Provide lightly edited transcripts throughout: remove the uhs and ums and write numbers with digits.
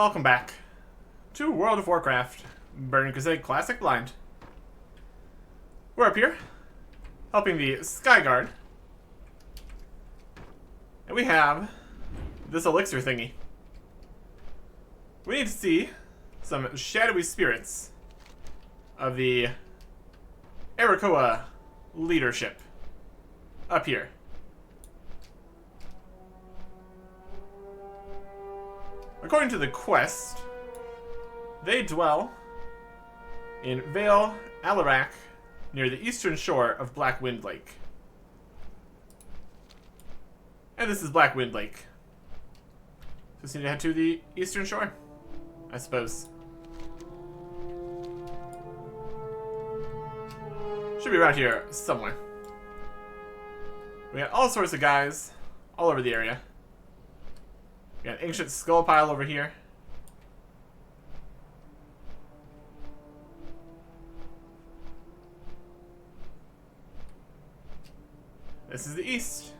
welcome back to World of Warcraft, Burning Crusade Classic Blind. We're up here, helping the Skyguard. And we have this elixir thingy. We need to see some shadowy spirits of the Arakkoa leadership up here. According to the quest, they dwell in Vale Alarak near the eastern shore of Black Wind Lake. And this is Black Wind Lake. Just need to head to the eastern shore, I suppose. Should be around here somewhere. We got all sorts of guys all over the area. We got an ancient skull pile over here. This is the east.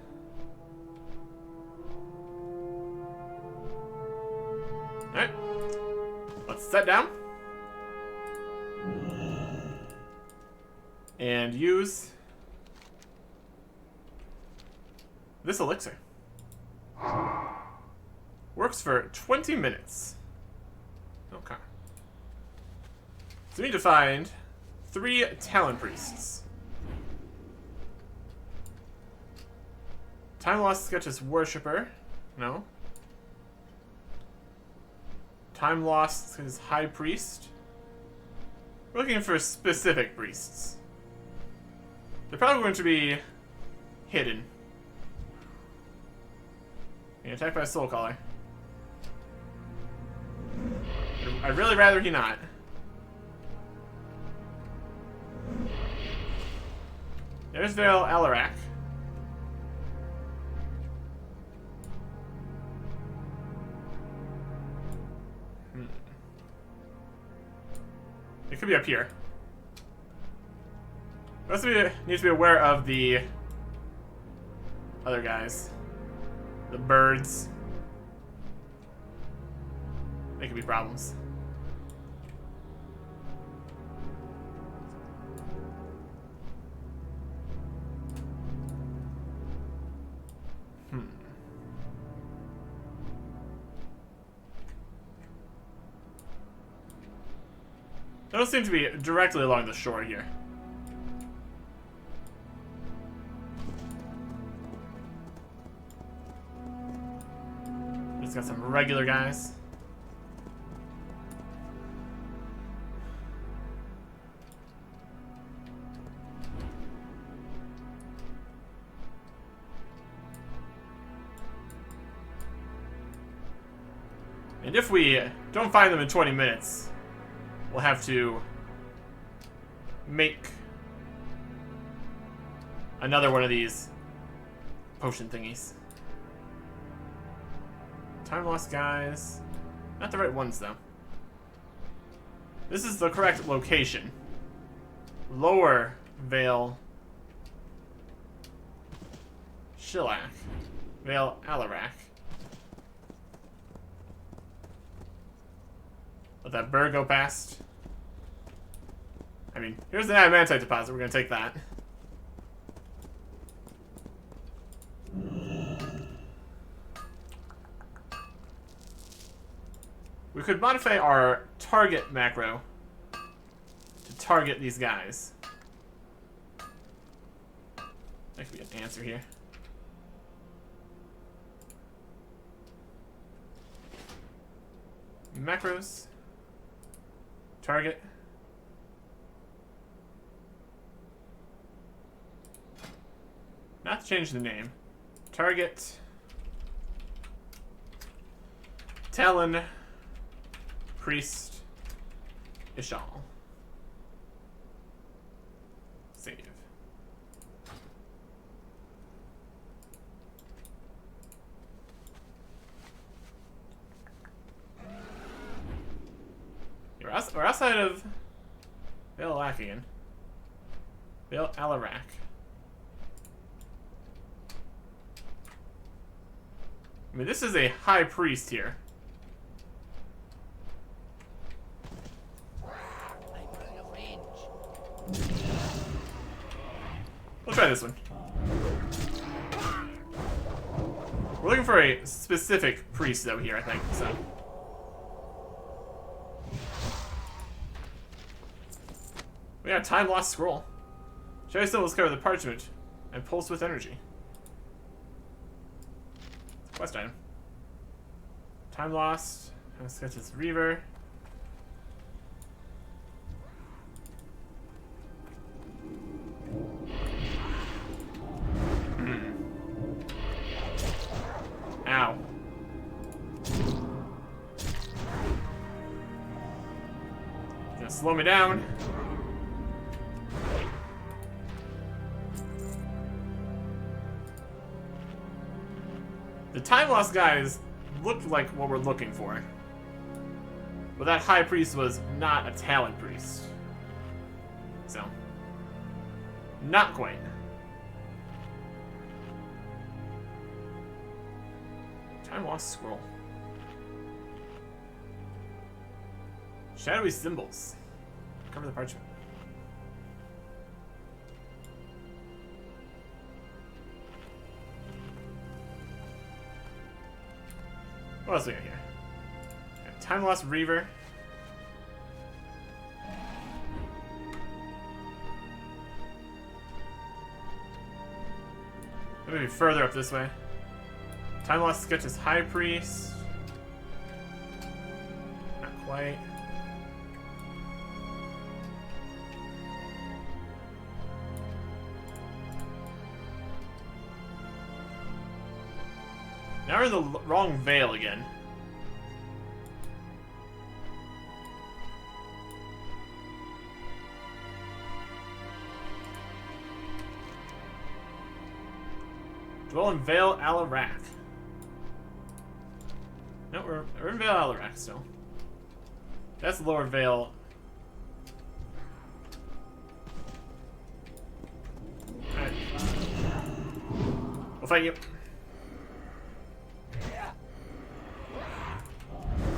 Alright. Let's set down. And use this elixir. Works for 20 minutes. Okay. So we need to find 3 Talon Priests. Time Lost Sketches Worshipper. No. Time Lost is High Priest. We're looking for specific priests. They're probably going to be hidden. Being attacked by a soul caller. I'd really rather he not. There's Vale Alarak. It could be up here. We also need to be aware of the other guys. The birds. They could be problems. They don't seem to be directly along the shore here. Just got some regular guys. And if we don't find them in 20 minutes, we'll have to make another one of these potion thingies. Time Lost guys. Not the right ones, though. This is the correct location. Lower Vale Shillak. Vale Alarak. Let that bird go past. I mean, here's the adamantite deposit. We're going to take that. We could modify our target macro to target these guys. That could be an answer here. Macros. Target. Not to change the name. Target. Talon. Priest. Ishal. Save. We're outside of Vale Alarak. Vale Alarak. I mean, this is a high priest here. We're looking for a specific priest, though, here, I think, so. We got a time-lost scroll. Shadow symbols cover the parchment and pulse with energy. Quest item. Time lost. Let's get this Reaver. Ow. Gonna slow me down. The time lost guys looked like what we're looking for. But that high priest was not a talent priest. So, not quite. Time lost scroll. Shadowy symbols. Cover the parchment. What else we got here? Got time lost Reaver. Maybe further up this way. Time lost sketches High Priest. Not quite. Now we're in the wrong veil again. Dwell in Vale Alarak. No, we're in Vale Alarak still. That's Lower Vale. Alright. We'll fight you.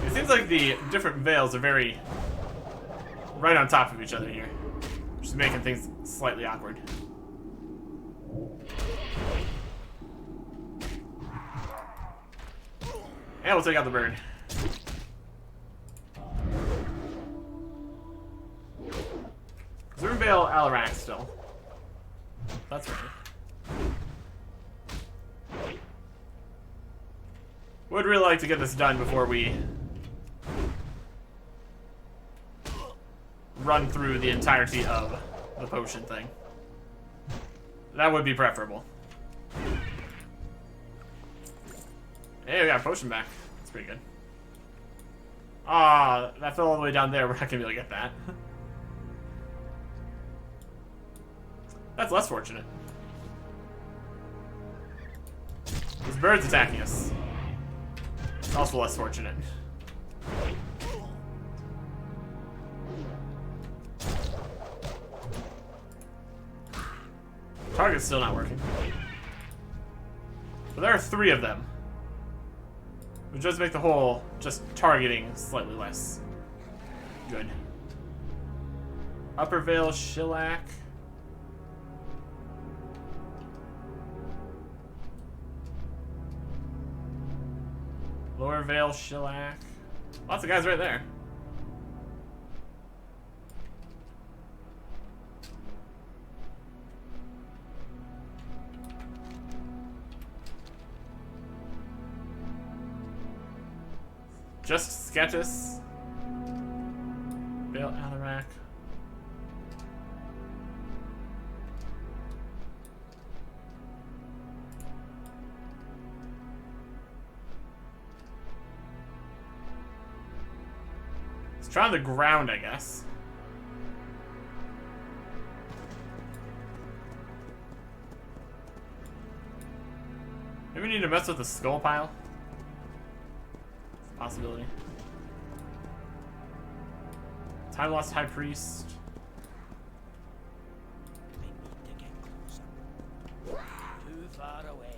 It seems like the different veils are very right on top of each other here. Just making things slightly awkward. And we'll take out the bird. We're in Vale Alarak still. That's right. Would really like to get this done before we run through the entirety of the potion thing. That would be preferable. Hey, we got a potion back. That's pretty good. Ah, that fell all the way down there. We're not gonna be able to get that. That's less fortunate. This bird's attacking us. It's also less fortunate. Target's still not working. But there are 3 of them. Which does make the whole just targeting slightly less good. Upper Vale Shellac. Lower Vale Shellac. Lots of guys right there. Just sketches. Vale Alarak. Let's try on the ground, I guess. Maybe we need to mess with the skull pile. Possibility. Time lost High Priest. I need to get closer. Too far away.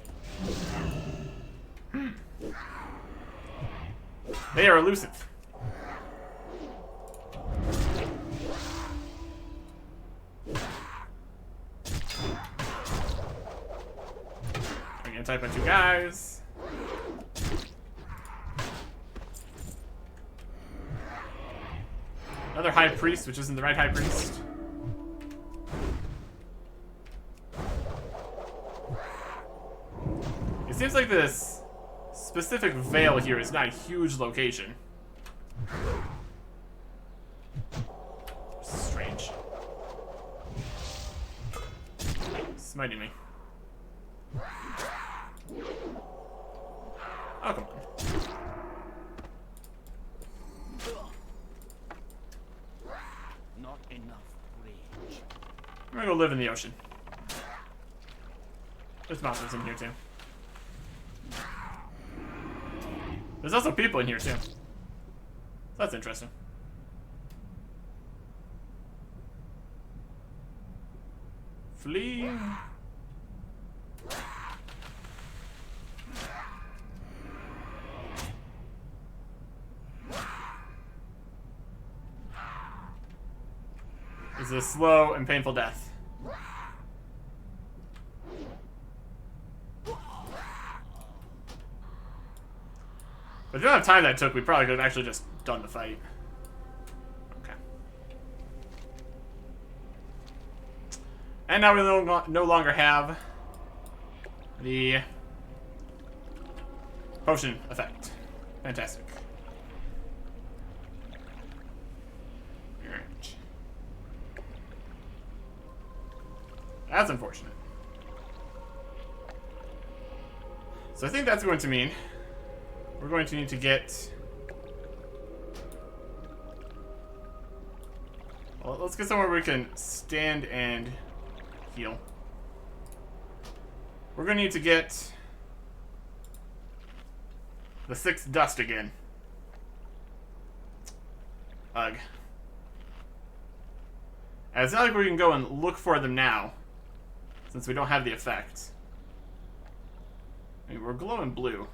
They are elusive. I'm gonna type on 2 guys. Another high priest, which isn't the right high priest. It seems like this specific veil here is not a huge location. This is strange. Smiting me. Oh, come on. Not enough rage. I'm gonna go live in the ocean. There's monsters in here too. There's also people in here too. So that's interesting. Flee. This is a slow and painful death. But the amount of time that took, we probably could have actually just done the fight. Okay. And now we no longer have the potion effect. Fantastic. Alright. That's unfortunate. So I think that's going to mean we're going to need to get... Well, let's get somewhere where we can stand and heal. We're going to need to get the 6 dust again. Ugh. And it's not like we can go and look for them now, since we don't have the effect. I mean, we're glowing blue.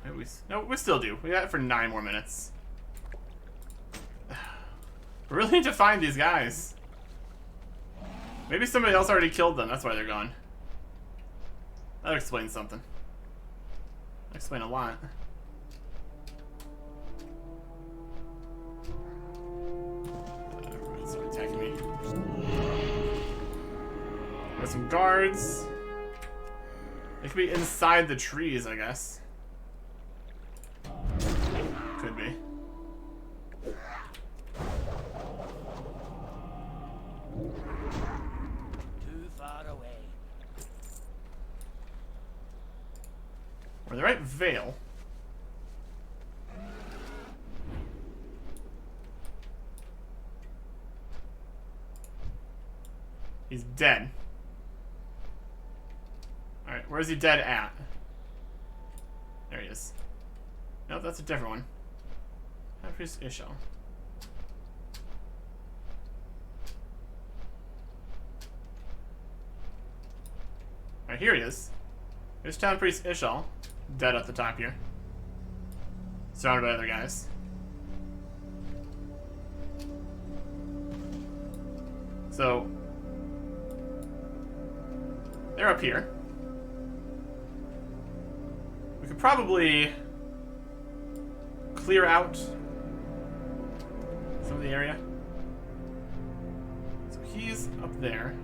No, we still do. We got it for 9 more minutes. We really need to find these guys. Maybe somebody else already killed them. That's why they're gone. That explains something. That explains a lot. Everybody's attacking me. Got some guards. They could be inside the trees, I guess. Could be. Too far away. We're in the right veil. He's dead. Alright, where's he dead at? There he is. Nope, that's a different one. High Priest Ishal. Alright, here he is. Here's Town Priest Ishal. Dead at the top here. Surrounded by other guys. So, they're up here. We could probably clear out some of the area. So he's up there.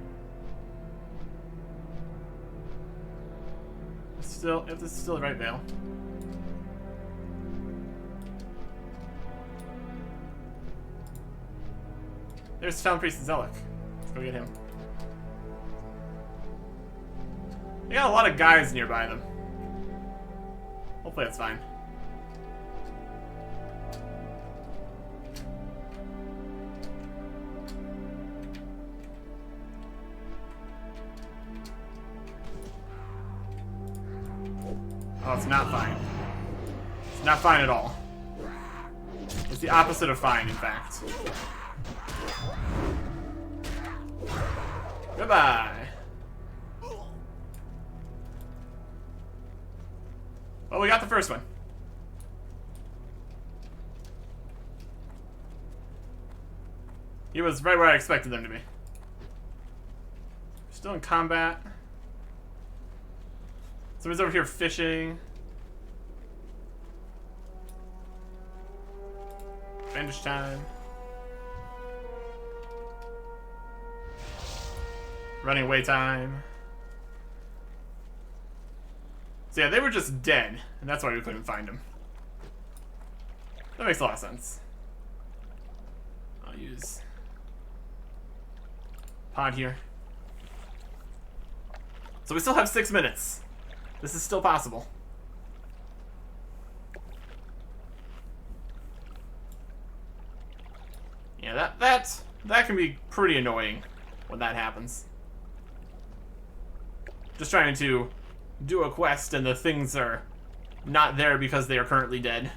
Still, if this is still the right veil. There's Town Priest Zealot. Let's go get him. They got a lot of guys nearby them. Hopefully that's fine. Oh, it's not fine. It's not fine at all. It's the opposite of fine, in fact. Goodbye. Well, we got the first one. He was right where I expected them to be. Still in combat. Somebody's over here fishing. Bandage time. Running away time. So yeah, they were just dead, and that's why we couldn't find them. That makes a lot of sense. I'll use pod here. So we still have 6 minutes. This is still possible. Yeah, that can be pretty annoying when that happens. Just trying to do a quest and the things are not there because they are currently dead.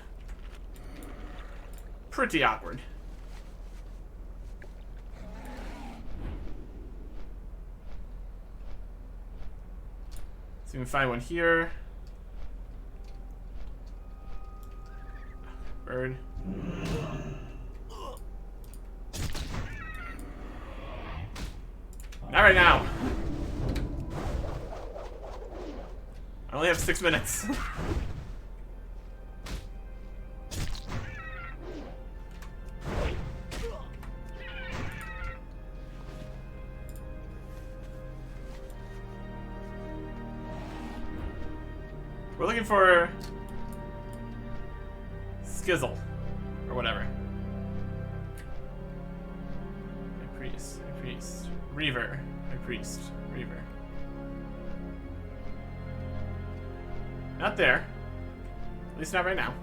Pretty awkward. So we can find one here. Bird. Not right now. I only have 6 minutes. We're looking for Skizzle or whatever. High priest, Reaver, High priest, Reaver. Not there. At least not right now.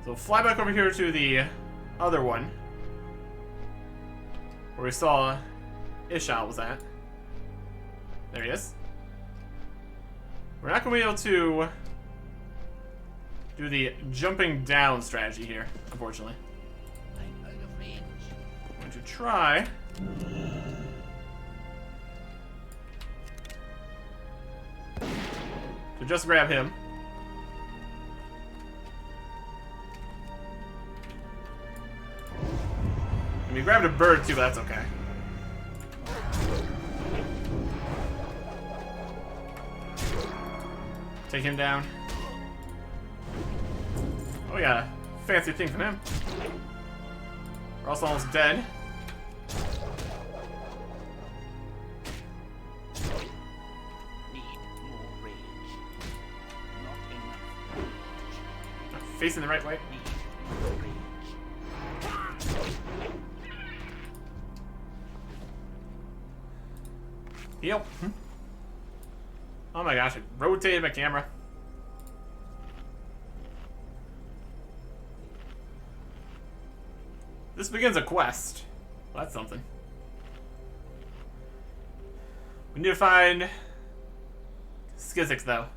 So fly back over here to the other one, where we saw Ishal was at. There he is. We're not going to be able to do the jumping down strategy here, unfortunately. I'm out of range. I'm going to try. To just grab him. And we grabbed a bird too, but that's okay. Take him down. Oh yeah, fancy thing from him. We're also almost dead. Need more range. Not enough range. Not facing the right way. Need more range. Heal. Oh my gosh, it rotated my camera. This begins a quest. Well, that's something. We need to find Skizix, though.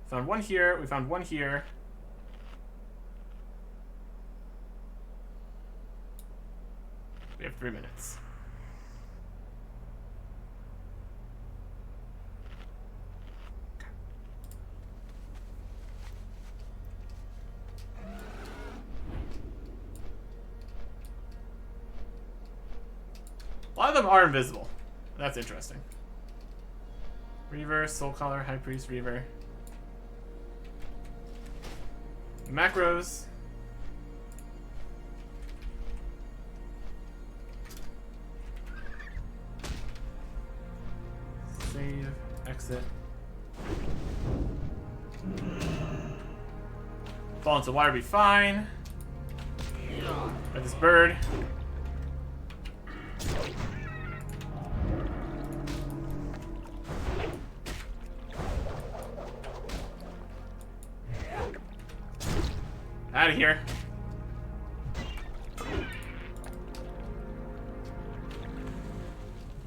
Found one here. We found one here. We have 3 minutes. A lot of them are invisible. That's interesting. Reaver, Soul Caller, High Priest, Reaver. Macros. Save, exit. Fall into water, be fine. Got this bird. Out of here.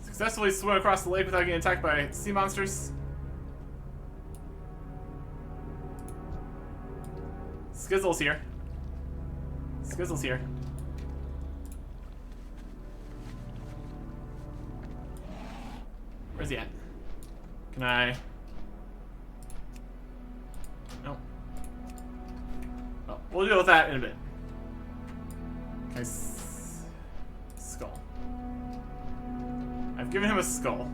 Successfully swim across the lake without getting attacked by sea monsters. Skizzle's here. Skizzle's here. Where's he at? Can I... No. Well, we'll deal with that in a bit. Okay, skull. I've given him a skull.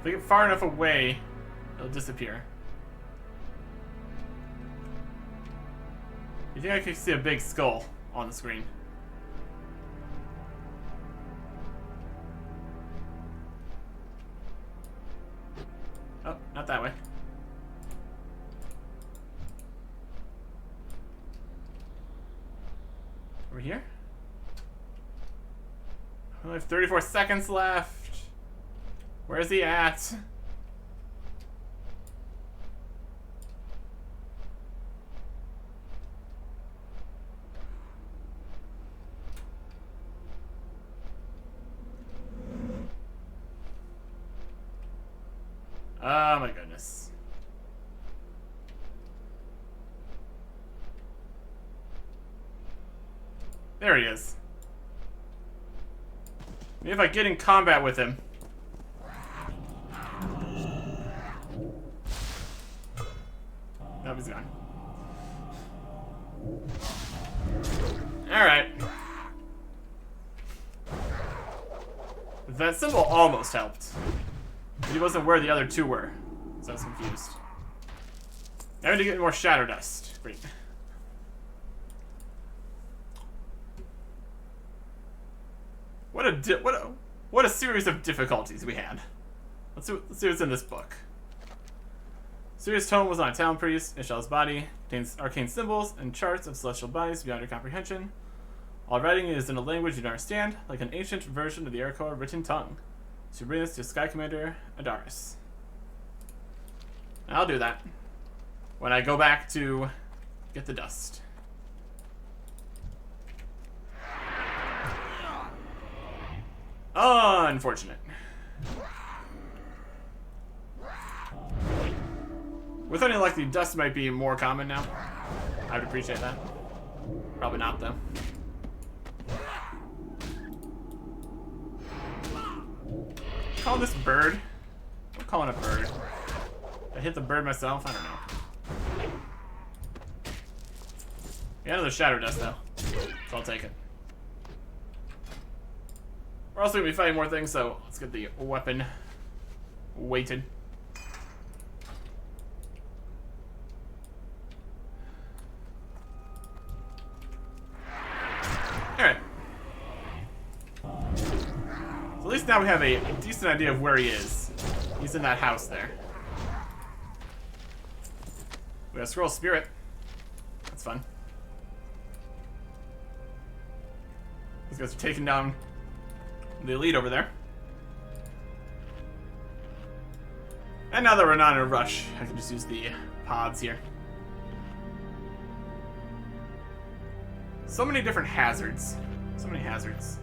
If we get far enough away, it'll disappear. You think I can see a big skull on the screen? Oh, not that way. Over here? I only have 34 seconds left. Where's he at? Oh my goodness. There he is. Maybe if I get in combat with him. Nope, he's gone. Alright. That symbol almost helped. But he wasn't where the other two were. So I was confused. Now I need to get more shadow dust. Great. What a series of difficulties we had. Let's see what's in this book. Sirius' tome was on a town priest. Ishel's body contains arcane symbols and charts of celestial bodies beyond your comprehension. All writing is in a language you don't understand, like an ancient version of the Arakkoa written tongue. So bring this to Sky Commander Adaris. I'll do that when I go back to get the dust. Unfortunate. With any luck, the dust might be more common now. I would appreciate that. Probably not, though. Call this bird? I'm calling it bird. I hit the bird myself? I don't know. Yeah, another shadow dust, though. So I'll take it. We're also going to be fighting more things, so let's get the weapon weighted. Alright. So at least now we have a decent idea of where he is. He's in that house there. We got Scroll Spirit. That's fun. These guys are taking down the elite over there. And now that we're not in a rush, I can just use the pods here. So many different hazards. So many hazards.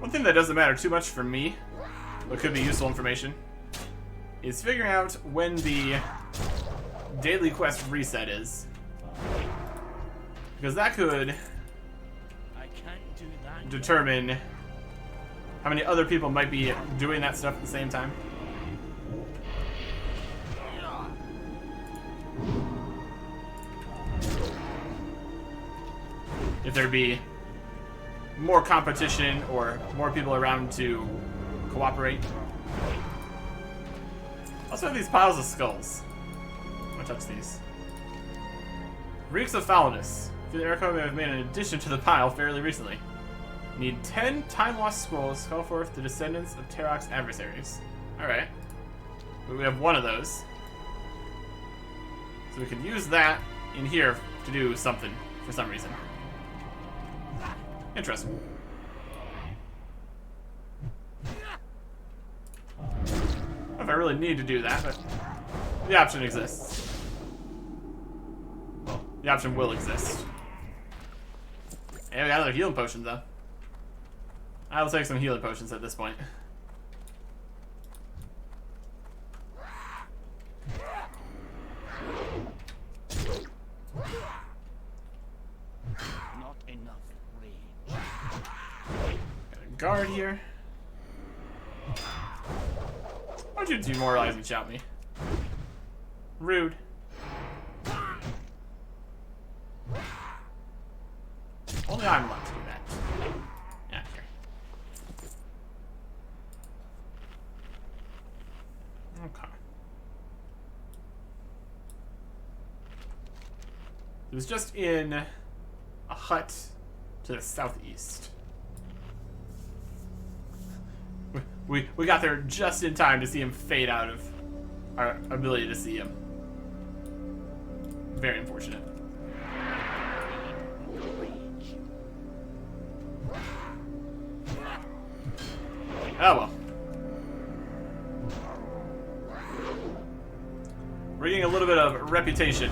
One thing that doesn't matter too much for me, but could be useful information, is figuring out when the daily quest reset is. Because that could determine how many other people might be doing that stuff at the same time. If there'd be more competition or more people around to cooperate. Also have these piles of skulls. I'm gonna touch these. Reeks of foulness. The Arakkoa may have made an addition to the pile fairly recently. Need 10 time-lost scrolls. Call forth the descendants of Terok's adversaries. Alright. We have one of those. So we could use that in here to do something for some reason. Interesting. I don't know if I really need to do that, but the option exists. Well, the option will exist. And we got another healing potion, though. I will take some healing potions at this point. Not enough rage. Got a guard here. would you demoralize and shout me? Rude. Only I'm allowed to do that. Yeah, here. Okay. It was just in a hut to the southeast. We got there just in time to see him fade out of our ability to see him. Very unfortunate. Oh well. We're getting a little bit of reputation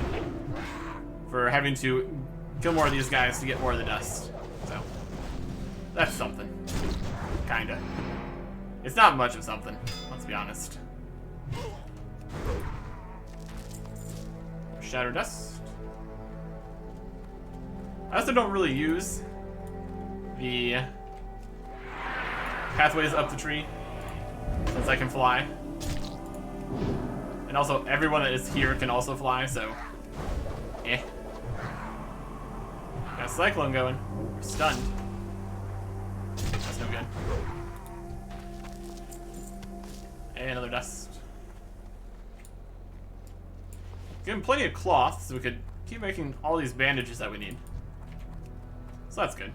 for having to kill more of these guys to get more of the dust. So, that's something. Kinda. It's not much of something, let's be honest. Shatter dust. I also don't really use the pathways up the tree since I can fly. And also, everyone that is here can also fly, so got a cyclone going. We're stunned. That's no good. And another dust. Given plenty of cloth, so we could keep making all these bandages that we need. So that's good.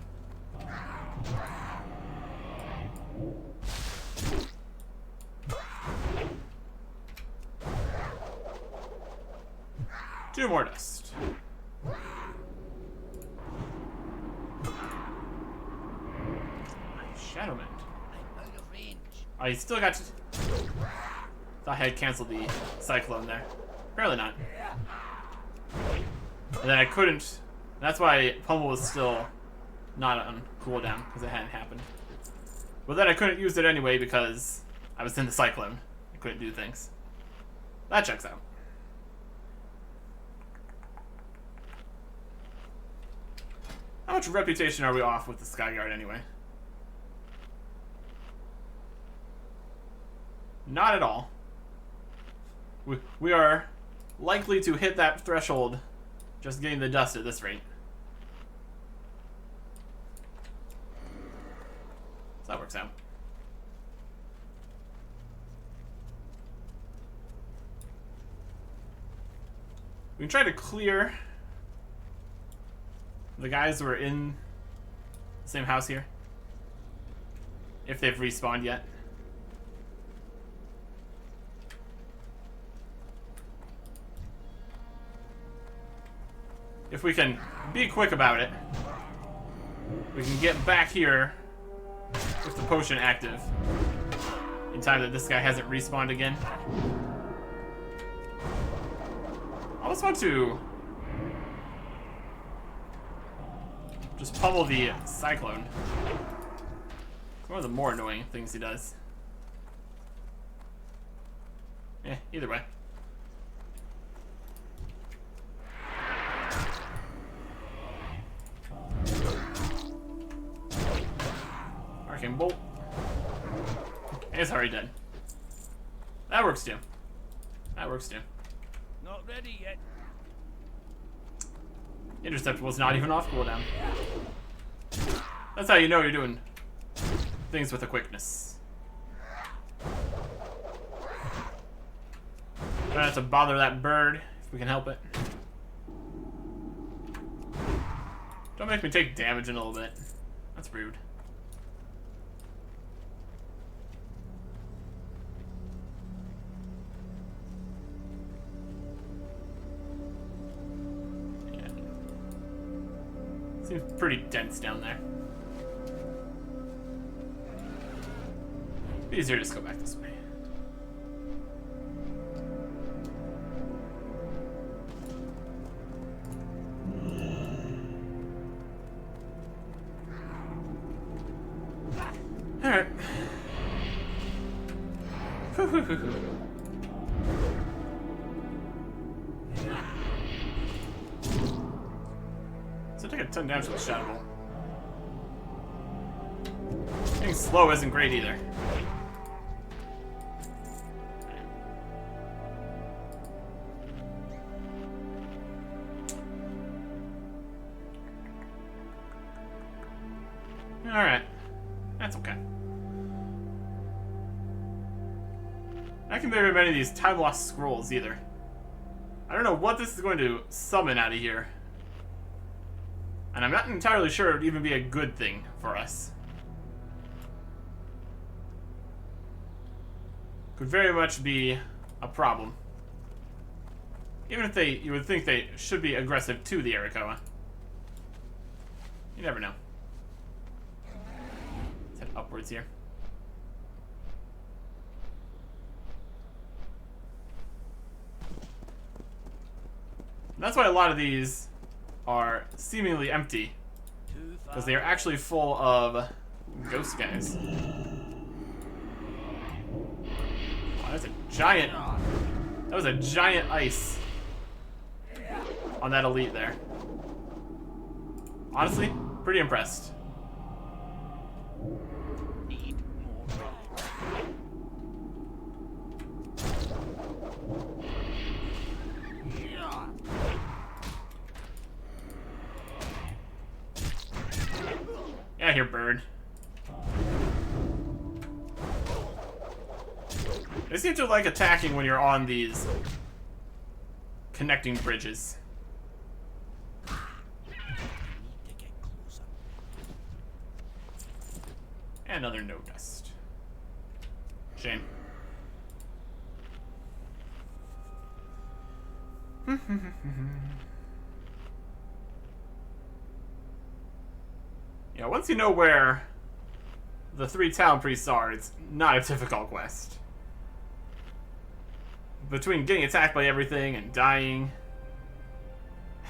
2 more dust. Shadowman. I'm out of range. Oh, you still got to... Thought I had canceled the cyclone there. Apparently not. And then I couldn't... That's why Pummel was still not on cooldown, because it hadn't happened. But then I couldn't use it anyway because I was in the cyclone. I couldn't do things. That checks out. How much reputation are we off with the Skyguard anyway? Not at all. We are likely to hit that threshold just getting the dust at this rate. So that works out. We can try to clear the guys who are in the same house here, if they've respawned yet. If we can be quick about it, we can get back here with the potion active in time that this guy hasn't respawned again. I almost want to just pummel the cyclone. It's one of the more annoying things he does. Either way. Arcane bolt. And it's already dead. That works too. That works too. Not ready yet. Intercept was not even off cooldown. That's how you know you're doing things with a quickness. Don't have to bother that bird if we can help it. Don't make me take damage in a little bit. That's rude. Seems pretty dense down there. Be easier to just go back this way. Alright. So take a ton damage with the Shadow Bolt. Getting slow isn't great either. Not can very many of these time lost scrolls either. I don't know what this is going to summon out of here. And I'm not entirely sure it would even be a good thing for us. Could very much be a problem. Even if you would think they should be aggressive to the Arakkoa. You never know. Let's head upwards here. And that's why a lot of these are seemingly empty. Because they are actually full of ghost guys. Wow, that's a giant... That was a giant ice on that elite there. Honestly, pretty impressed. Yeah, here, bird. They seem to like attacking when you're on these connecting bridges. And another no dust. Shame. Yeah, once you know where the 3 town priests are, it's not a difficult quest. Between getting attacked by everything and dying,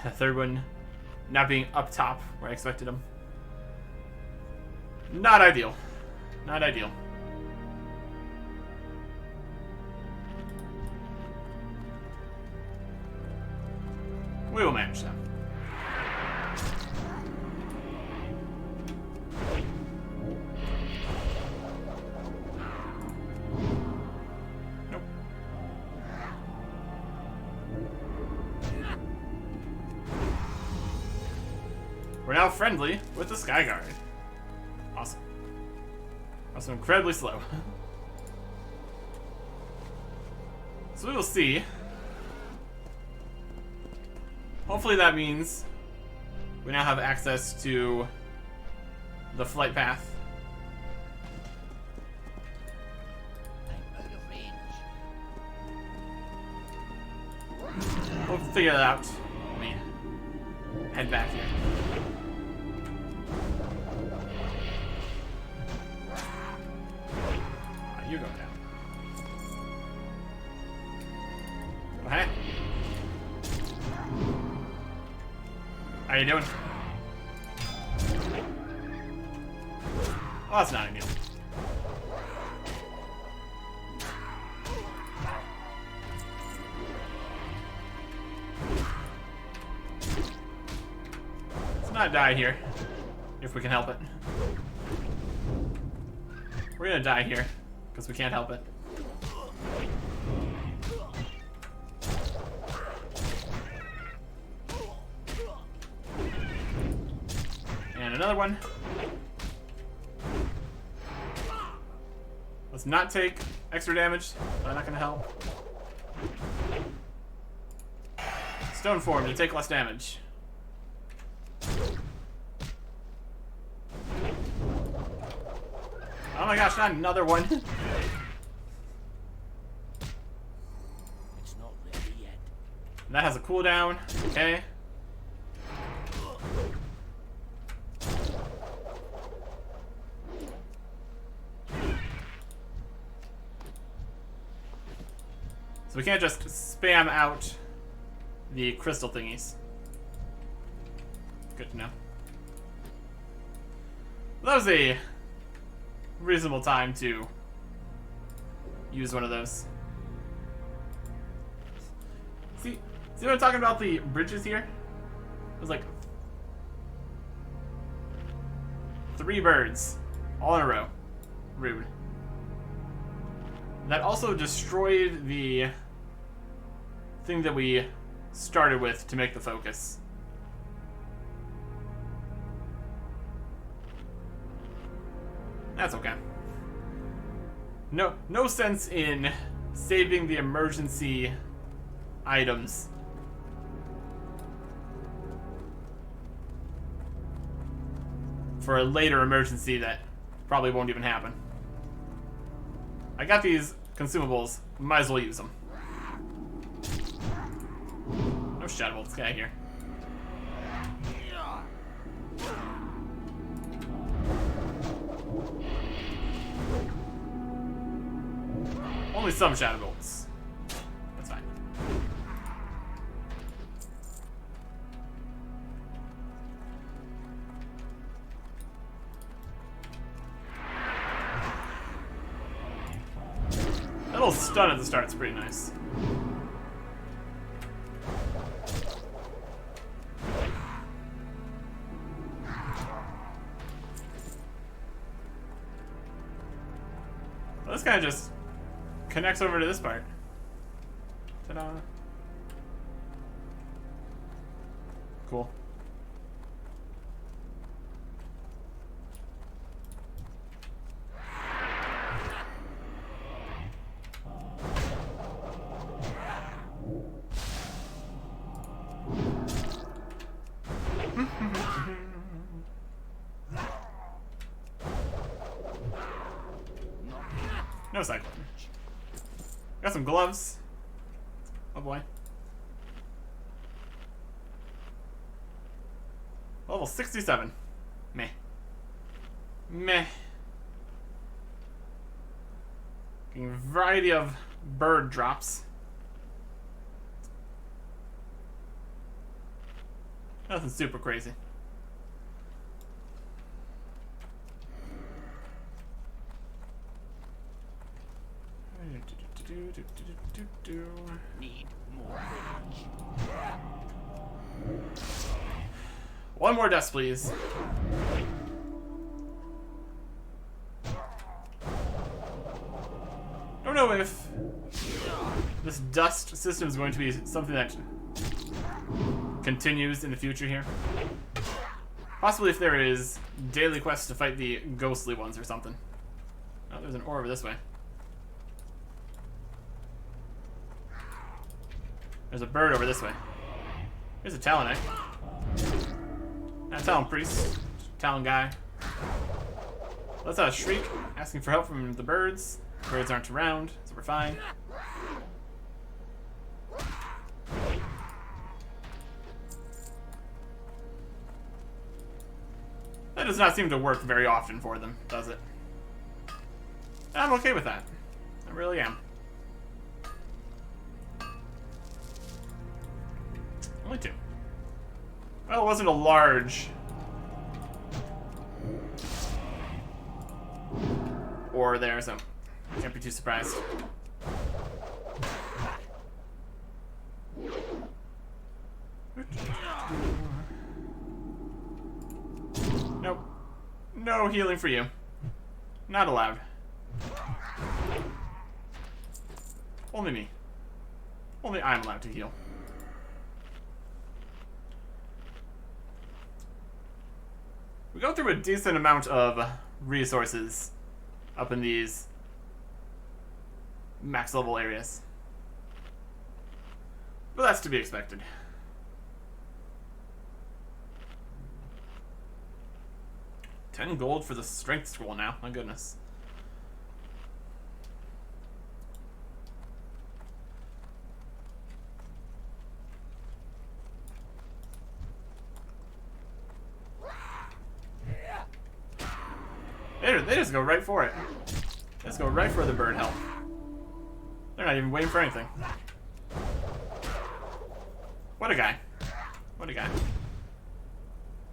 the third one not being up top where I expected him. Not ideal. Not ideal. We will manage that. Nope. We're now friendly with the Skyguard. Awesome. Also incredibly slow. So we will see. Hopefully that means we now have access to the flight path. I'm out of range. We'll figure that out. Let me head back here. You go down. Okay. How you doing? Oh, that's not ideal. Let's not die here, if we can help it. We're gonna die here, because we can't help it. And another one. Let's not take extra damage. That's not gonna help. Stone form to take less damage. Oh my gosh, not another one. It's not ready yet. And that has a cooldown. Okay. So we can't just spam out the crystal thingies. Good to know. Well, that was a reasonable time to use one of those. See what I'm talking about, the bridges here? It was like 3 birds all in a row. Rude. That also destroyed the thing that we started with to make the focus. That's okay. No sense in saving the emergency items for a later emergency that probably won't even happen. I got these consumables, might as well use them. No shadow bolts, get out of here. Only some shadow bolts. That's fine. That little stun at the start is pretty nice. Well, this guy just connects over to this part. Ta-da. Cool. No cycling. Got some gloves. Oh boy. Level 67. Meh. Meh. Getting a variety of bird drops. Nothing super crazy. Need more. One more dust, please. Don't know if this dust system is going to be something that continues in the future here. Possibly if there is daily quests to fight the ghostly ones or something. Oh, there's an ore over this way. There's a bird over this way. Here's a Talon egg. Not a Talon priest. Talon guy. Let's have a shriek, asking for help from the birds. Birds aren't around, so we're fine. That does not seem to work very often for them, does it? I'm okay with that. I really am. Only two. Well, it wasn't a large ore there, so can't be too surprised. Nope. No healing for you. Not allowed. Only me. Only I'm allowed to heal. We go through a decent amount of resources up in these max level areas. But that's to be expected. $10 gold for the strength scroll now, my goodness. They just go right for it. They just go right for the bird health. They're not even waiting for anything. What a guy. What a guy.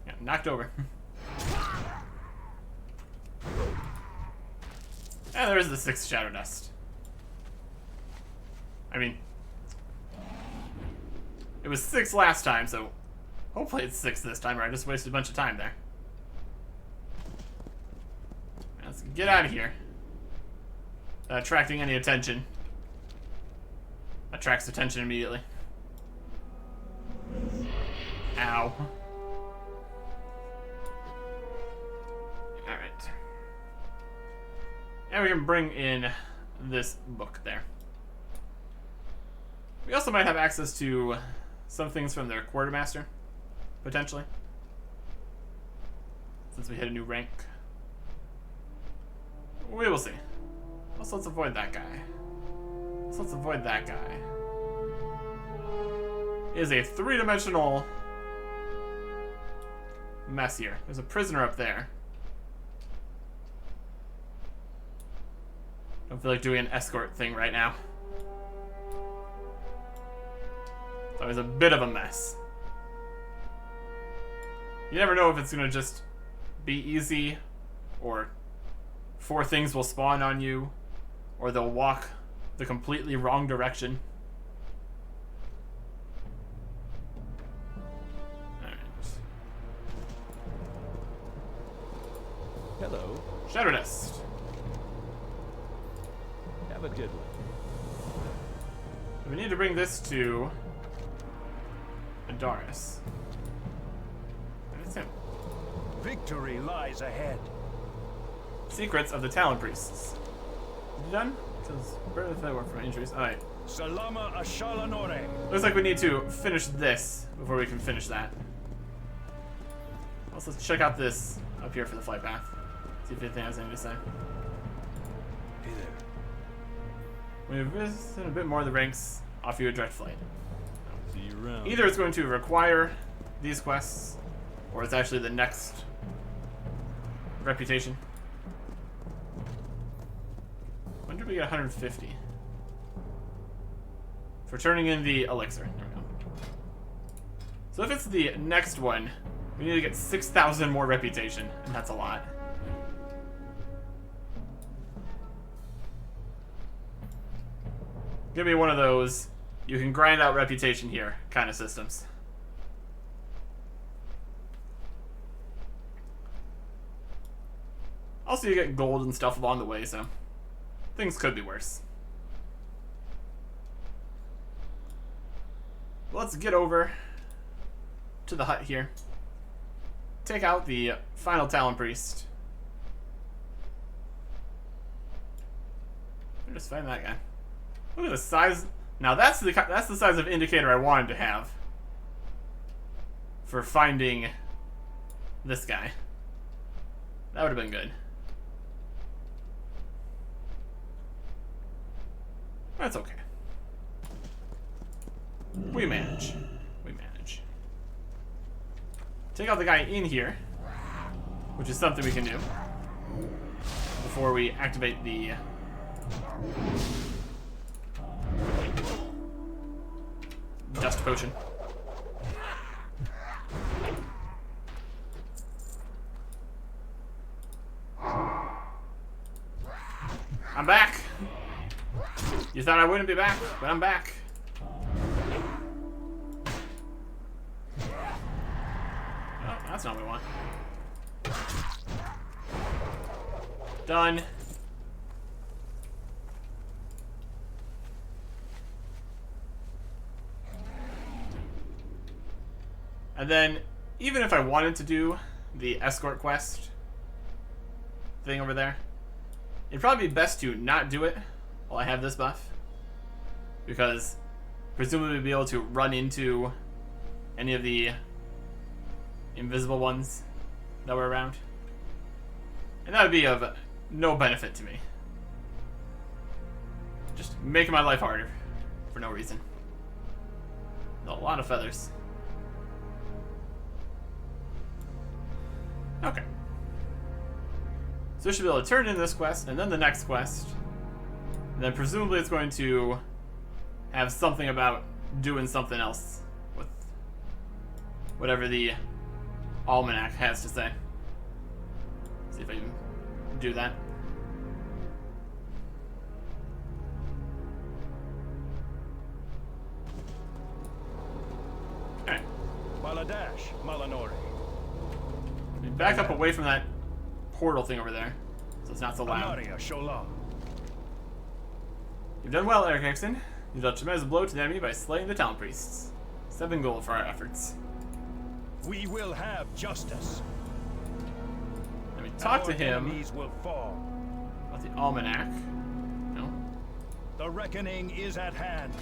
Yeah, knocked over. And there's the 6th Shadow Dust. I mean, it was 6 last time, so hopefully it's 6 this time, or I just wasted a bunch of time there. Let's get out of here. Attracting any attention. Attracts attention immediately. Ow. Alright. And we can bring in this book there. We also might have access to some things from their quartermaster, potentially, since we hit a new rank. We will see. Also, let's avoid that guy. Let's avoid that guy. It is a three-dimensional mess here. There's a prisoner up there. Don't feel like doing an escort thing right now. It's always a bit of a mess. You never know if it's gonna just be easy, or 4 things will spawn on you, or they'll walk the completely wrong direction. Alright. Hello. Shadow Nest. Have a good one. We need to bring this to Adaris. That's him. Victory lies ahead. Secrets of the Talon Priests. You done? Because barely if they were from injuries. Alright. Salama Ashalanore. Looks like we need to finish this before we can finish that. Also, let's check out this up here for the flight path. See if anything has anything to say. Hey there. We've visited a bit more of the ranks, offer you a direct flight. See you around. Either it's going to require these quests, or it's actually the next reputation. When did we get 150? For turning in the elixir. There we go. So if it's the next one, we need to get 6,000 more reputation, and that's a lot. Give me one of those, you can grind out reputation here kind of systems. Also, you get gold and stuff along the way, so things could be worse. Let's get over to the hut here. Take out the final Talon Priest. Just find that guy. Look at the size. Now that's the size of indicator I wanted to have for finding this guy. That would have been good. That's okay. We manage. We manage. Take out the guy in here, which is something we can do before we activate the dust potion. I'm back. You thought I wouldn't be back, but I'm back. Oh, that's not what we want. Done. And then, even if I wanted to do the escort quest thing over there, it'd probably be best to not do it while I have this buff, because presumably we'll be able to run into any of the invisible ones that were around, and that would be of no benefit to me. Just making my life harder for no reason. A lot of feathers. Okay. So we should be able to turn in this quest, and then the next quest. And then presumably it's going to have something about doing something else with whatever the almanac has to say. See if I can do that. Okay. Baladash, Malanori. Back up away from that portal thing over there, so it's not so loud. Amaria Shola. You've done well, Eric Hickson. You dealt a tremendous blow to the enemy by slaying the Talon Priests. 7 gold for our efforts. We will have justice. Let me talk to him Enemies will fall. about the almanac. No? The reckoning is at hand.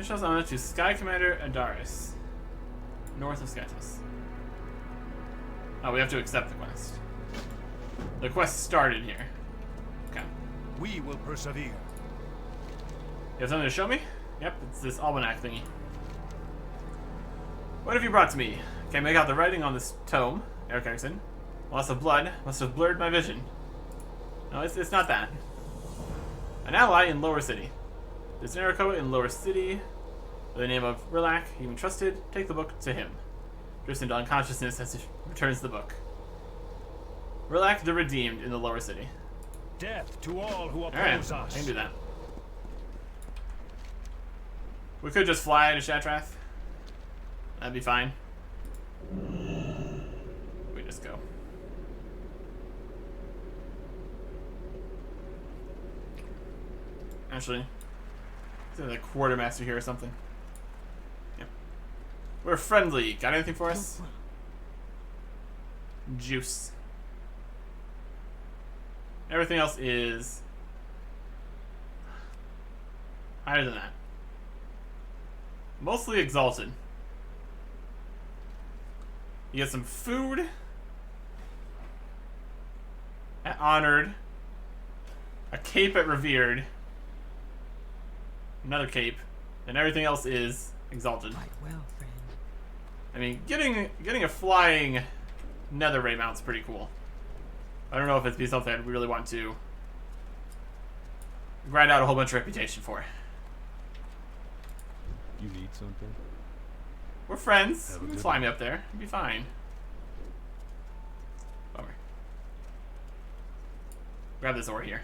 Special honor to Sky Commander Adaris. North of Skytus. Oh, we have to accept the quest. The quest started here. Okay. We will persevere. You have something to show me? Yep, it's this almanac thingy. What have you brought to me? Can't make out the writing on this tome. Eric Erickson. Loss of blood must have blurred my vision. No, it's not that. An ally in Lower City. There's an Arakkoa in Lower City by the name of Rilak. He even trusted. Take the book to him. Drifts into unconsciousness as he returns the book. Rilak the Redeemed in the Lower City. Death to all who Alright, oppose us. I can do that. We could just fly to Shatrath. That'd be fine. We just go. Actually, is there a quartermaster here or something? Yep. We're friendly. Got anything for us? Juice. Everything else is higher than that. Mostly exalted. You get some food. At honored. A cape at revered. Another cape. And everything else is exalted. Quite well, friend. I mean, getting a flying nether ray mount's pretty cool. I don't know if it'd be something I'd really want to grind out a whole bunch of reputation for. You need something? We're friends. Have a You can good fly one. me up there. It'd be fine. Bummer. Grab this ore here.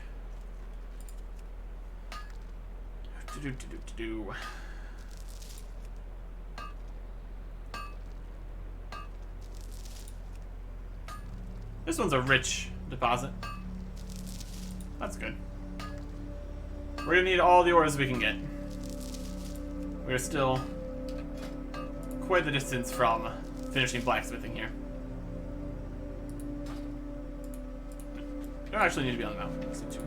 Do-do-do-do-do-do. This one's a rich deposit. That's good. We're gonna need all the ores we can get. We're still quite the distance from finishing blacksmithing here. Don't actually need to be on the mountain. Let's do two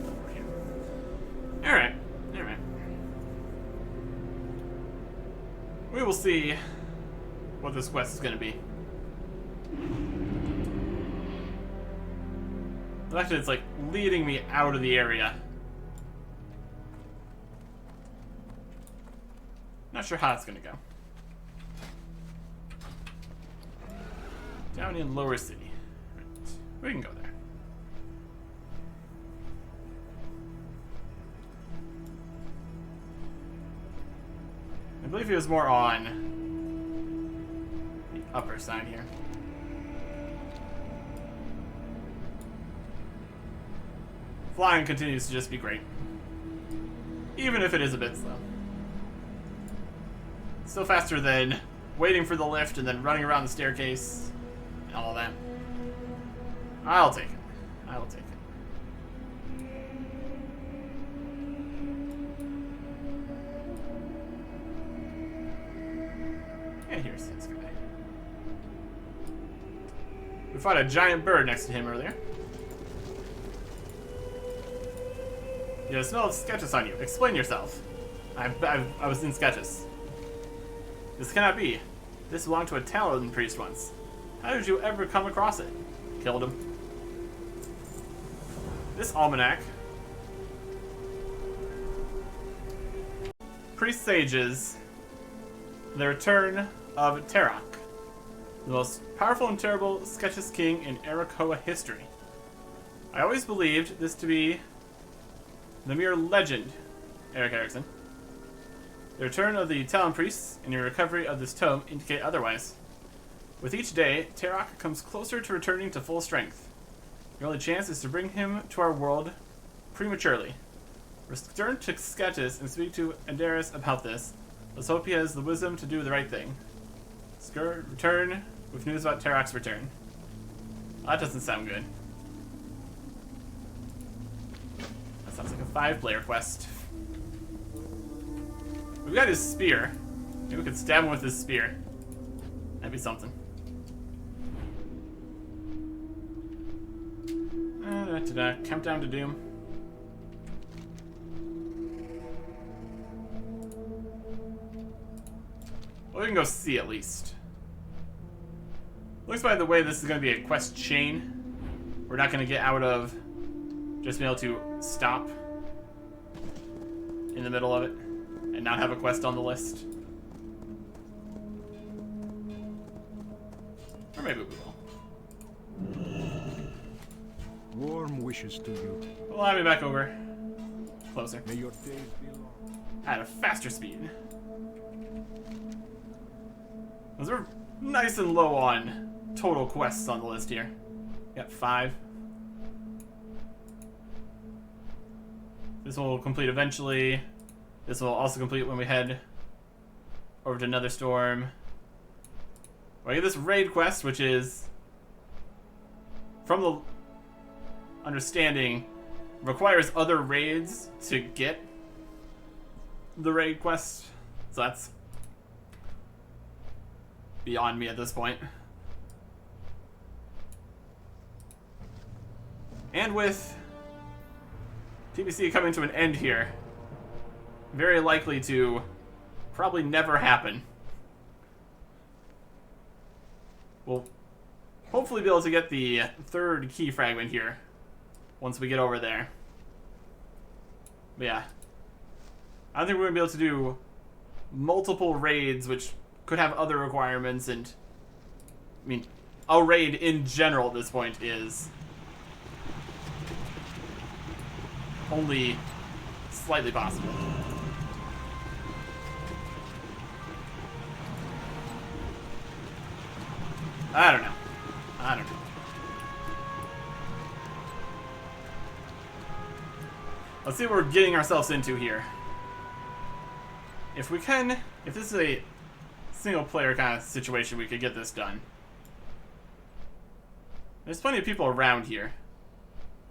over here. Alright. Alright. We will see what this quest is gonna be. The fact that it's like leading me out of the area. Not sure how it's gonna go. Down in Lower City. Right. We can go there. I believe he was more on the upper side here. Flying continues to just be great. Even if it is a bit slow. Still faster than waiting for the lift and then running around the staircase and all that. I'll take it. I will take it. And here's this guy. We fought a giant bird next to him earlier. You have a smell of sketches on you. Explain yourself. I was in sketches. This cannot be. This belonged to a Talon priest once. How did you ever come across it? Killed him. This almanac presages the return of Terok, the most powerful and terrible sketches king in Arakkoa history. I always believed this to be the mere legend, Eric Erickson. The return of the Talon priests and your recovery of this tome indicate otherwise. With each day, Terok comes closer to returning to full strength. Your only chance is to bring him to our world prematurely. Return to Sketches and speak to Adaris about this. Let's hope he has the wisdom to do the right thing. Return with news about Terok's return. Well, that doesn't sound good. That sounds like a 5-player quest. We've got his spear. Maybe we could stab him with his spear. That'd be something. Countdown to Doom. we can go see at least. Looks by the way this is going to be a quest chain. We're not going to get out of just being able to stop in the middle of it and not have a quest on the list. Or maybe we will. Warm wishes to you. Well, have me back over. Closer. May your days be long. At a faster speed. Those are nice and low on total quests on the list here. Got 5. This will complete eventually. This will also complete when we head over to Another Storm. I get this raid quest, which is, from the understanding, requires other raids to get the raid quest. So that's beyond me at this point. And with TBC coming to an end here, very likely to probably never happen. We'll hopefully be able to get the 3rd key fragment here once we get over there. But yeah, I don't think we're going to be able to do multiple raids, which could have other requirements, and I mean, a raid in general at this point is only slightly possible. I don't know. Let's see what we're getting ourselves into here. If this is a single player kind of situation, we could get this done. There's plenty of people around here.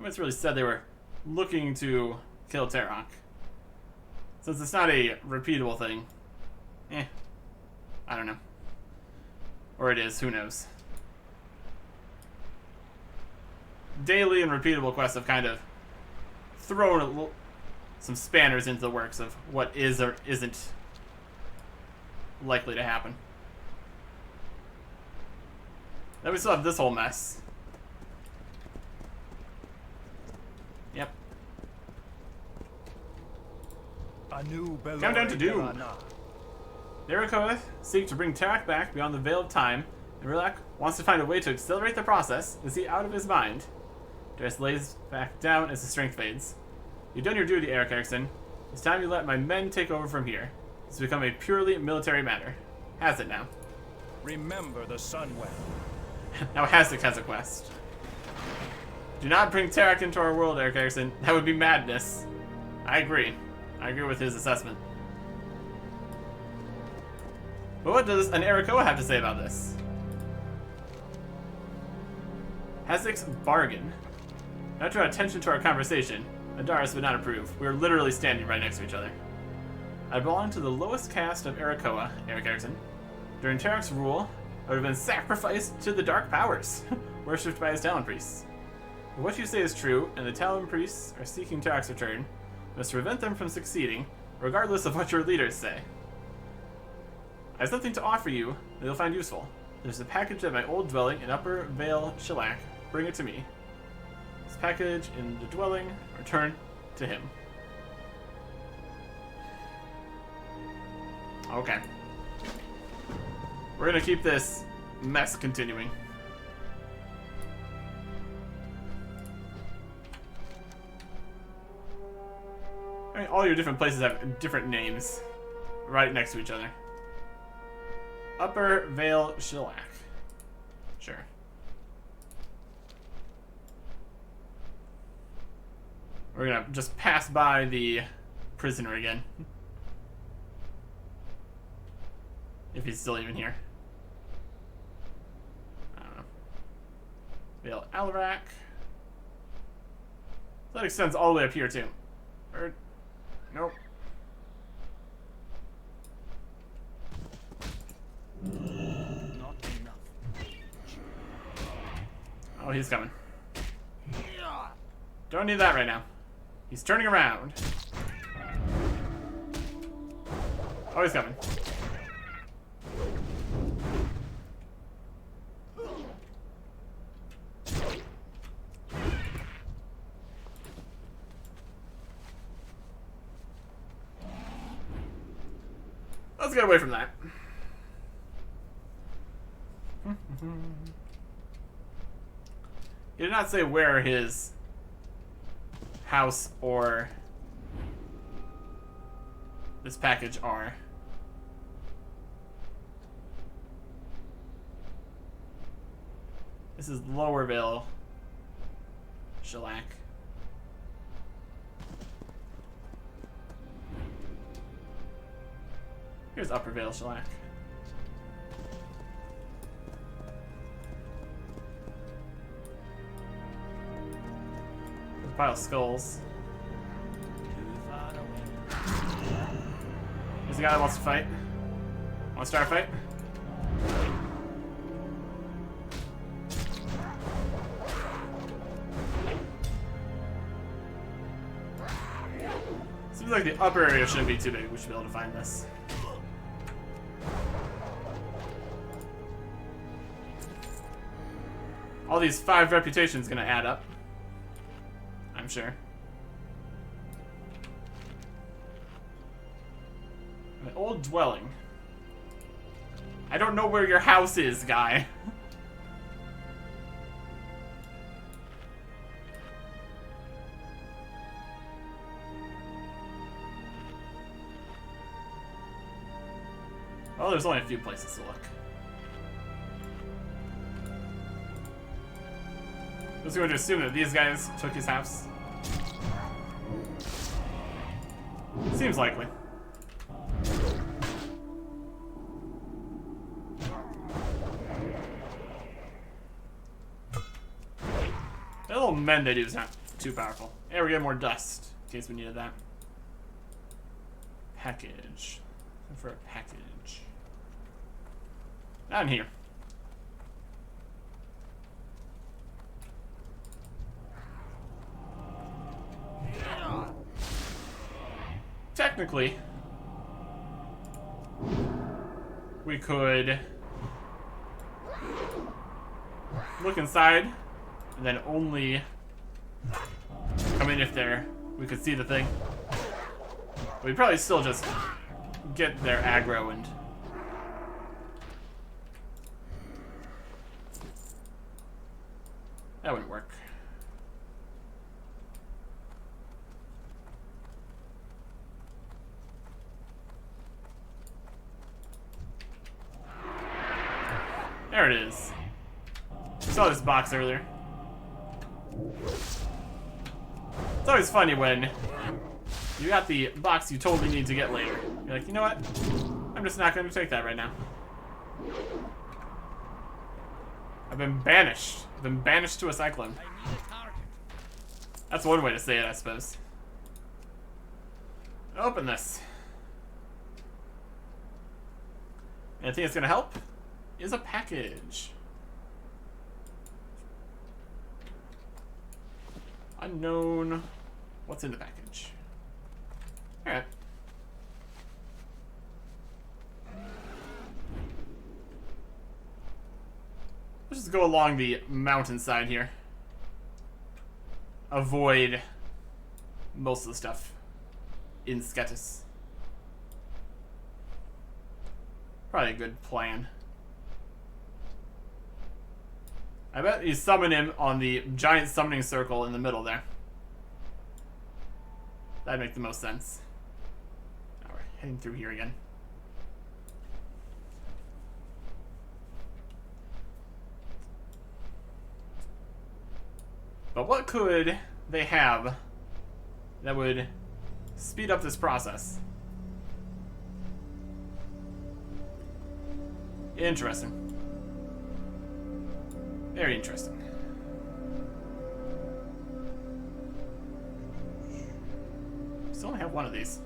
It's really said they were looking to kill Tarok. Since it's not a repeatable thing, I don't know. Or it is, who knows. Daily and repeatable quests have kind of thrown some spanners into the works of what is or isn't likely to happen. Then we still have this whole mess. Yep. Countdown to doom. Arakkoa seeks to bring Tarak back beyond the veil of time, and Rilak wants to find a way to accelerate the process. Is he out of his mind? Darius lays back down as the strength fades. You've done your duty, Eric Erickson. It's time you let my men take over from here. It's become a purely military matter. Has it now? Remember the sun well. Now Hasek has a quest. Do not bring Tarak into our world, Eric Erickson. That would be madness. I agree. I agree with his assessment. But what does an Arakkoa have to say about this? Hasek's bargain. Not to draw attention to our conversation, Adaris would not approve. We are literally standing right next to each other. I belong to the lowest caste of Arakkoa, Eric Erickson. During Tarak's rule, I would have been sacrificed to the dark powers, worshipped by his Talon priests. If what you say is true, and the Talon priests are seeking Tarak's return, we must prevent them from succeeding, regardless of what your leaders say. I have something to offer you that you'll find useful. There's a package at my old dwelling in Upper Vale Shellac. Bring it to me. This package in the dwelling, return to him. Okay. We're gonna keep this mess continuing. I mean, all your different places have different names right next to each other. Upper Vale Shellac. Sure. We're gonna just pass by the prisoner again. If he's still even here. I don't know. Vale Alarak. That extends all the way up here too. Or, nope. Not enough. Oh, he's coming. Don't need that right now. He's turning around. Oh, he's coming. let's get away from that. He did not say where his house or this package are. This is Lower Vale Shellac. Here's Upper Vale Shellac. There's a pile of skulls. There's a guy that wants to fight. Want to start a fight? Seems like the upper area shouldn't be too big. We should be able to find this. All these 5 reputations gonna add up. I'm sure. An old dwelling. I don't know where your house is, guy. Oh, there's only a few places to look. I was going to assume that these guys took his house. Seems likely. That little mend they do is not too powerful. Hey, we're getting more dust in case we needed that. Package. Looking for a package. Not in here. Technically, we could look inside and then only come in if we could see the thing. But we'd probably still just get their aggro and that wouldn't work. There it is. I saw this box earlier. It's always funny when you got the box you totally need to get later. You're like, you know what? I'm just not going to take that right now. I've been banished. I've been banished to a cyclone. That's one way to say it, I suppose. Open this. Anything that's going to help is a package. Unknown. What's in the package? Alright. Let's just go along the mountainside here. Avoid most of the stuff in Sketis. Probably a good plan. I bet you summon him on the giant summoning circle in the middle there. That'd make the most sense. Now we're heading through here again. But what could they have that would speed up this process? Interesting. Very interesting. Still only have one of these.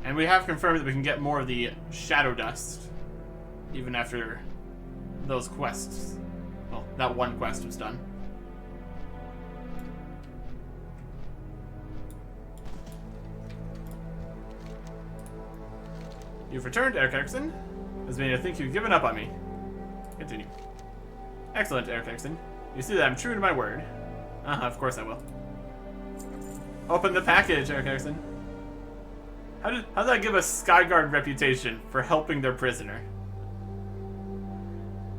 And we have confirmed that we can get more of the shadow dust even after those quests. Well, that one quest was done. You've returned, Eric Erickson. Does mean I think you've given up on me. Continue. Excellent, Eric Erickson. You see that I'm true to my word. Of course I will. Open the package, Eric Erickson. How did that give us Skyguard reputation for helping their prisoner?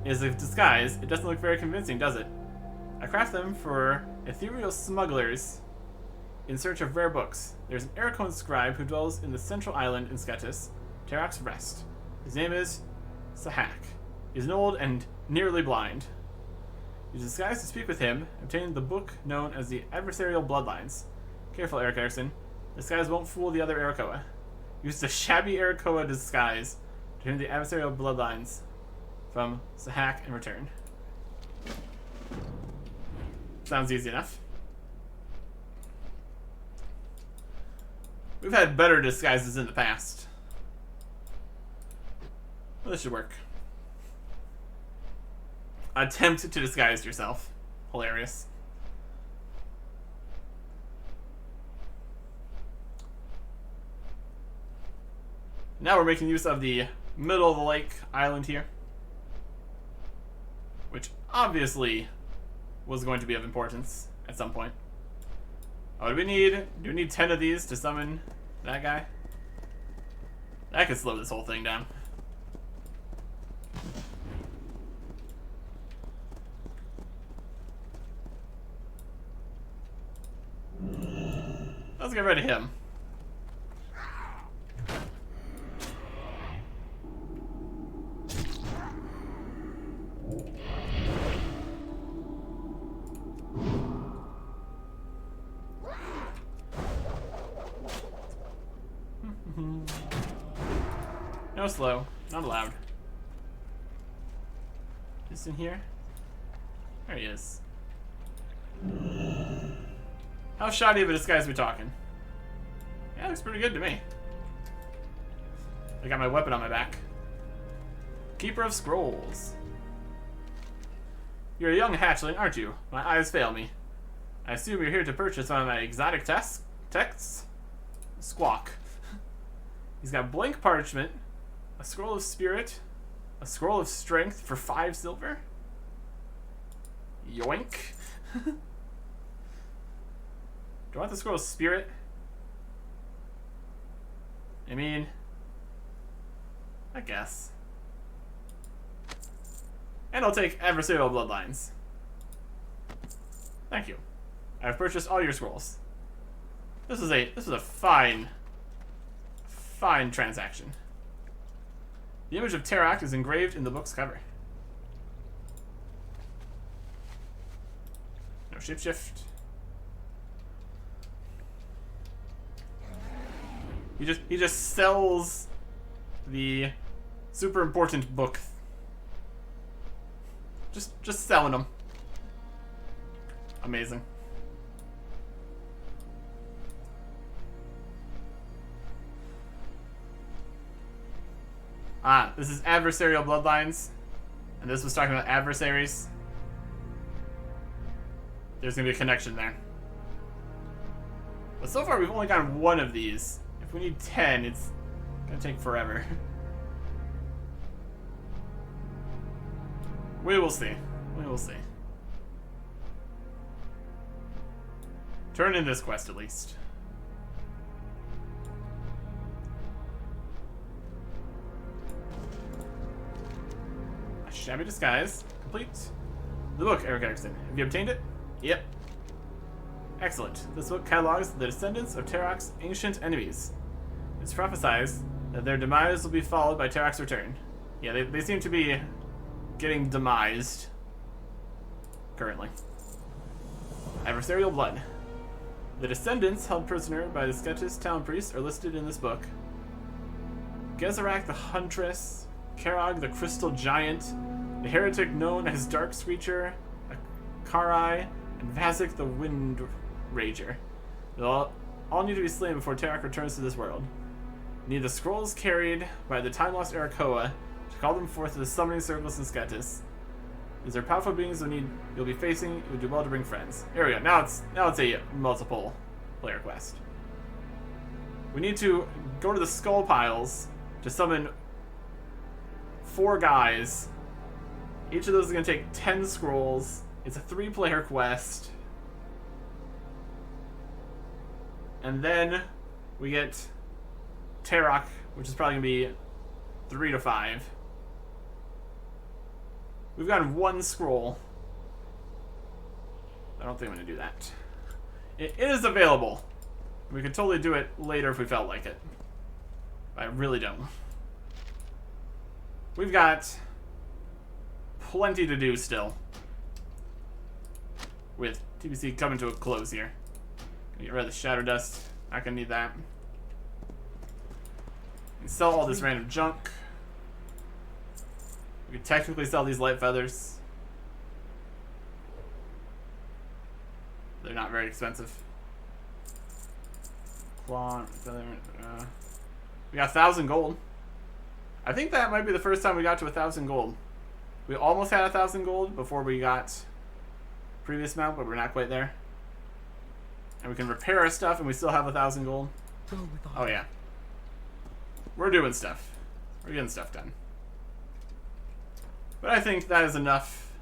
Is a disguise. It doesn't look very convincing, does it? I craft them for ethereal smugglers in search of rare books. There's an Arakkoan scribe who dwells in the central island in Sketis, Terak's Rest. His name is Sahak. He's an old and nearly blind. Use disguise to speak with him, obtain the book known as the Adversarial Bloodlines. Careful, Eric Erickson. Disguise won't fool the other Arakkoa. Use the shabby Arakkoa disguise to obtain the Adversarial Bloodlines from Sahak and return. Sounds easy enough. We've had better disguises in the past. Well, this should work. Attempt to disguise yourself. Hilarious. Now we're making use of the middle of the lake island here, which obviously was going to be of importance at some point. Oh, do we need 10 of these to summon that guy? That could slow this whole thing down. Let's get rid of him. No slow. Not allowed. Just in here? There he is. How shoddy of a disguise are we talking? Yeah, looks pretty good to me. I got my weapon on my back. Keeper of Scrolls. You're a young hatchling, aren't you? My eyes fail me. I assume you're here to purchase one of my exotic texts? Squawk. He's got blank parchment, a scroll of spirit, a scroll of strength for 5 silver. Yoink. Do I want the scroll of spirit? I mean, I guess. And I'll take Adversarial Bloodlines. Thank you. I have purchased all your scrolls. This is a fine transaction. The image of Terak is engraved in the book's cover. No shapeshift. He just sells the super important book. Just selling them. Amazing. This is Adversarial Bloodlines, and this was talking about adversaries. There's gonna be a connection there. But so far we've only gotten one of these. If we need 10, it's gonna take forever. We will see. We will see. Turn in this quest at least. A shabby disguise. Complete. The book, Eric Erickson. Have you obtained it? Yep. Excellent. This book catalogs the descendants of Terak's ancient enemies. It's prophesies that their demise will be followed by Terak's return. Yeah, they seem to be getting demised currently. Adversarial blood. The descendants held prisoner by the Sketis town priests are listed in this book. Gezarak the Huntress, Karag the Crystal Giant, the heretic known as Dark Screecher, Karai, and Vazik the Wind Rager. They'll all need to be slain before Terak returns to this world. You need the scrolls carried by the time-lost Arakkoa to call them forth to the summoning circles in Sketis. These are powerful beings you'll be facing. It would do well to bring friends. There we go. Now it's a multiple player quest. We need to go to the skull piles to summon 4 guys. Each of those is going to take 10 scrolls. It's a 3-player quest. And then we get Tarok, which is probably going to be 3 to 5. We've gotten 1 scroll. I don't think I'm going to do that. It is available. We could totally do it later if we felt like it. But I really don't. We've got plenty to do still. With TBC coming to a close here. Get rid of the Shadow Dust. Not gonna need that. And sell all this random junk. We could technically sell these light feathers. They're not very expensive. Claw, feather, we got 1,000 gold. I think that might be the first time we got to 1,000 gold. We almost had 1,000 gold before we got previous mount, but we're not quite there. And we can repair our stuff, and we still have 1,000 gold. Oh yeah, we're doing stuff. We're getting stuff done. But I think that is enough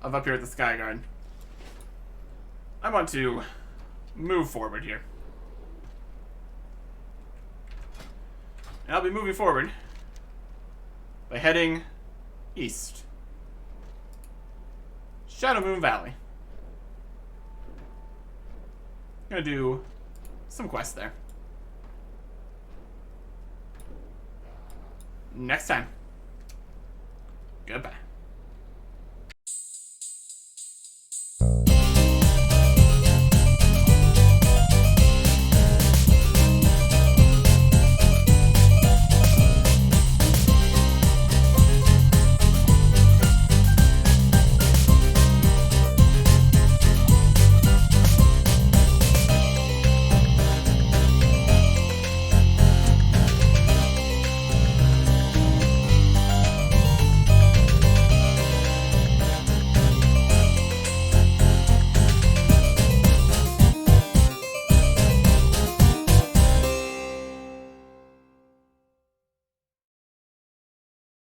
of up here at the Skyguard. I want to move forward here. And I'll be moving forward by heading east. Shadow Moon Valley. Gonna do some quests there. Next time. Goodbye.